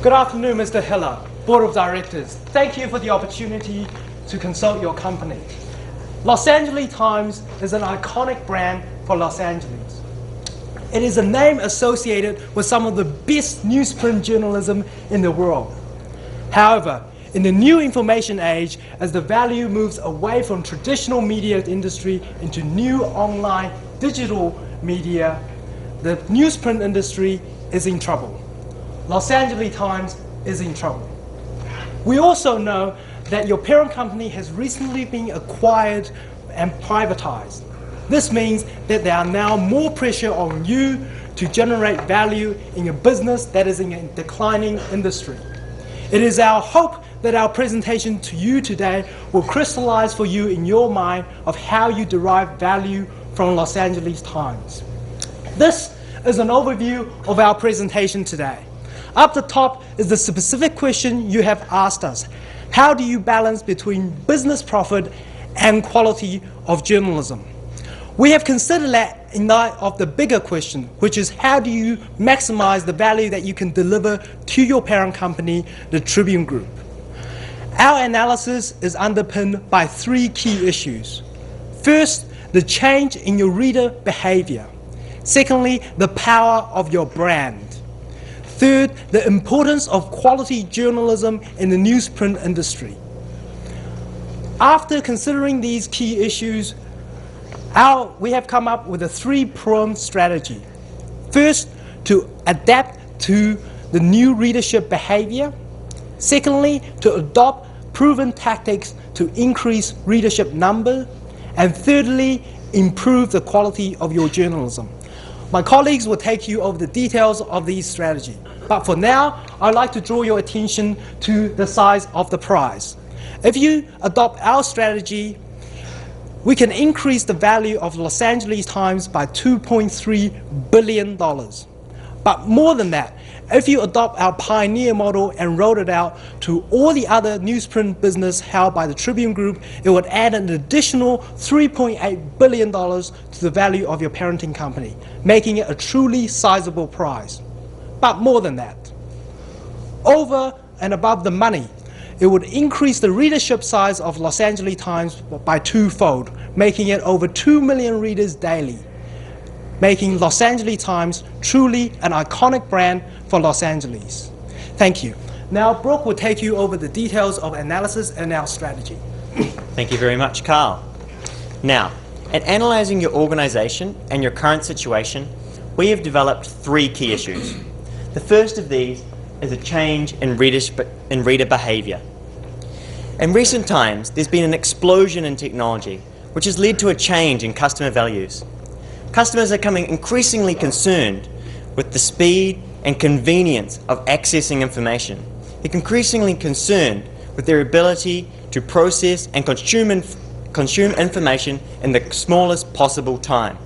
Good afternoon, Mr. Hiller, Board of Directors. Thank you for the opportunity to consult your company. Los Angeles Times is an iconic brand for Los Angeles. It is a name associated with some of the best newsprint journalism in the world. However, in the new information age, as the value moves away from traditional media industry into new online digital media, the newsprint industry is in trouble. Los Angeles Times is in trouble. We also know that your parent company has recently been acquired and privatized. This means that there are now more pressure on you to generate value in a business that is in a declining industry. It is our hope that our presentation to you today will crystallize for you in your mind of how you derive value from Los Angeles Times. This is an overview of our presentation today. Up the top is the specific question you have asked us. How do you balance between business profit and quality of journalism? We have considered that in light of the bigger question, which is how do you maximize the value that you can deliver to your parent company, the Tribune Group? Our analysis is underpinned by three key issues. First, the change in your reader behavior. Secondly, the power of your brand. Third, the importance of quality journalism in the newsprint industry. After considering these key issues, we have come up with a three-pronged strategy. First, to adapt to the new readership behavior. Secondly, to adopt proven tactics to increase readership number. And thirdly, improve the quality of your journalism. My colleagues will take you over the details of these strategies. But for now, I'd like to draw your attention to the size of the prize. If you adopt our strategy, we can increase the value of Los Angeles Times by $2.3 billion. But more than that, if you adopt our pioneer model and roll it out to all the other newsprint business held by the Tribune Group, it would add an additional $3.8 billion to the value of your parenting company, making it a truly sizable prize. But more than that, over and above the money, it would increase the readership size of Los Angeles Times by twofold, making it over 2 million readers daily, making Los Angeles Times truly an iconic brand for Los Angeles. Thank you. Now Brooke will take you over the details of analysis and our strategy. Thank you very much, Carl. Now, in analysing your organisation and your current situation, we have developed three key issues. The first of these is a change in reader behaviour. In recent times, there's been an explosion in technology, which has led to a change in customer values. Customers are becoming increasingly concerned with the speed and convenience of accessing information. They're increasingly concerned with their ability to process and consume information in the smallest possible time.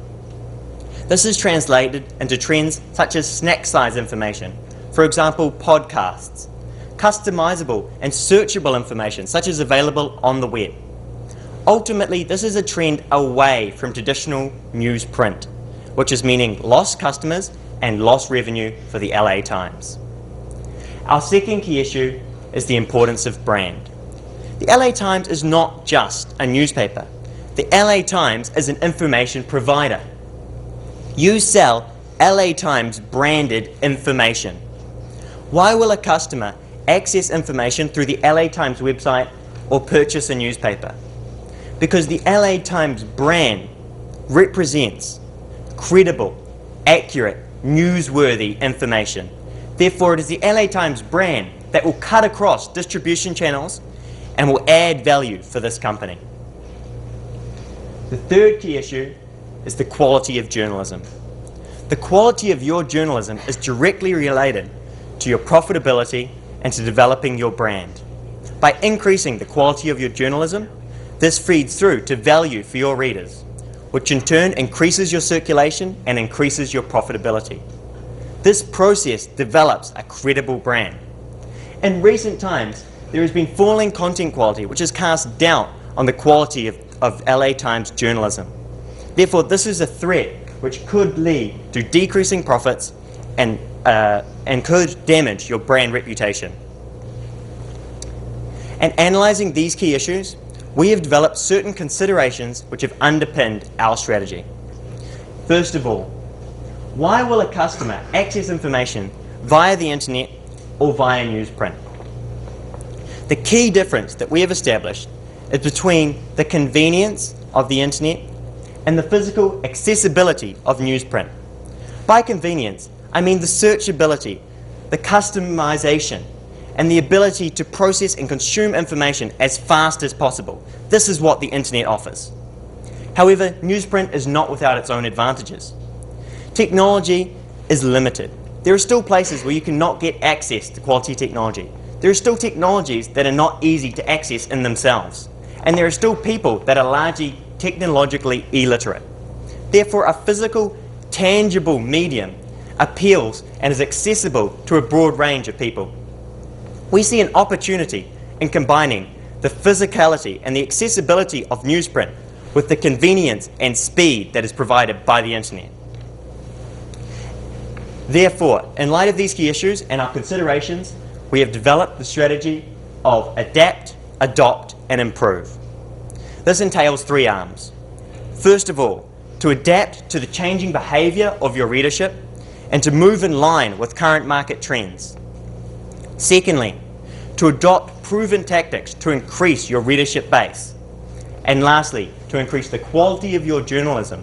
This is translated into trends such as snack-size information, for example, podcasts, customizable and searchable information, such as available on the web. Ultimately, this is a trend away from traditional newsprint, which is meaning lost customers and lost revenue for the LA Times. Our second key issue is the importance of brand. The LA Times is not just a newspaper. The LA Times is an information provider. You sell LA Times branded information. Why will a customer access information through the LA Times website or purchase a newspaper? Because the LA Times brand represents credible, accurate, newsworthy information. Therefore, it is the LA Times brand that will cut across distribution channels and will add value for this company. The third key issue is the quality of journalism. The quality of your journalism is directly related to your profitability and to developing your brand. By increasing the quality of your journalism, this feeds through to value for your readers, which in turn increases your circulation and increases your profitability. This process develops a credible brand. In recent times, there has been falling content quality, which has cast doubt on the quality of LA Times journalism. Therefore, this is a threat which could lead to decreasing profits and could damage your brand reputation. And analysing these key issues, we have developed certain considerations which have underpinned our strategy. First of all, why will a customer access information via the internet or via newsprint? The key difference that we have established is between the convenience of the internet and the physical accessibility of newsprint. By convenience, I mean the searchability, the customization, and the ability to process and consume information as fast as possible. This is what the internet offers. However, newsprint is not without its own advantages. Technology is limited. There are still places where you cannot get access to quality technology. There are still technologies that are not easy to access in themselves. And there are still people that are largely technologically illiterate. Therefore, a physical, tangible medium appeals and is accessible to a broad range of people. We see an opportunity in combining the physicality and the accessibility of newsprint with the convenience and speed that is provided by the internet. Therefore, in light of these key issues and our considerations, we have developed the strategy of adapt, adopt, and improve. This entails 3 arms. First of all, to adapt to the changing behaviour of your readership and to move in line with current market trends. Secondly, to adopt proven tactics to increase your readership base. And lastly, to increase the quality of your journalism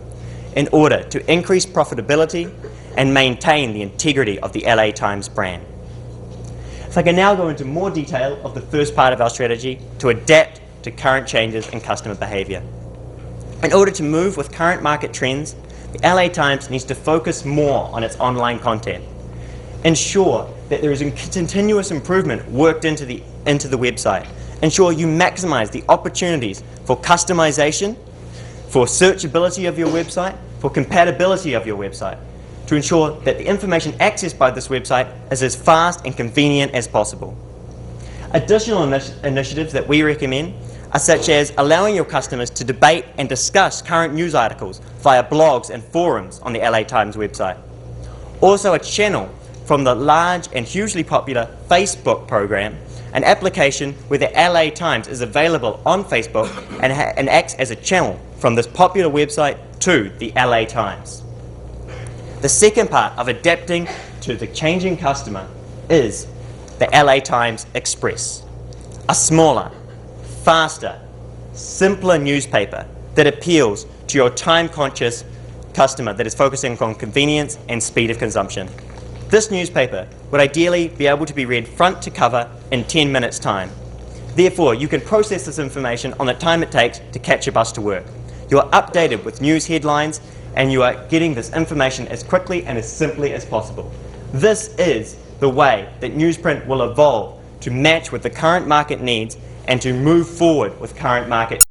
in order to increase profitability and maintain the integrity of the LA Times brand. If I can now go into more detail of the first part of our strategy, to adapt to current changes in customer behaviour. In order to move with current market trends, the LA Times needs to focus more on its online content. Ensure that there is a continuous improvement worked into the website. Ensure you maximise the opportunities for customization, for searchability of your website, for compatibility of your website, to ensure that the information accessed by this website is as fast and convenient as possible. Additional initiatives that we recommend are such as allowing your customers to debate and discuss current news articles via blogs and forums on the LA Times website. Also a channel from the large and hugely popular Facebook program, an application where the LA Times is available on Facebook and acts as a channel from this popular website to the LA Times. The second part of adapting to the changing customer is the LA Times Express, a smaller, faster, simpler newspaper that appeals to your time-conscious customer that is focusing on convenience and speed of consumption. This newspaper would ideally be able to be read front to cover in 10 minutes' time. Therefore, you can process this information on the time it takes to catch a bus to work. You are updated with news headlines and you are getting this information as quickly and as simply as possible. This is the way that newsprint will evolve to match with the current market needs and to move forward with current market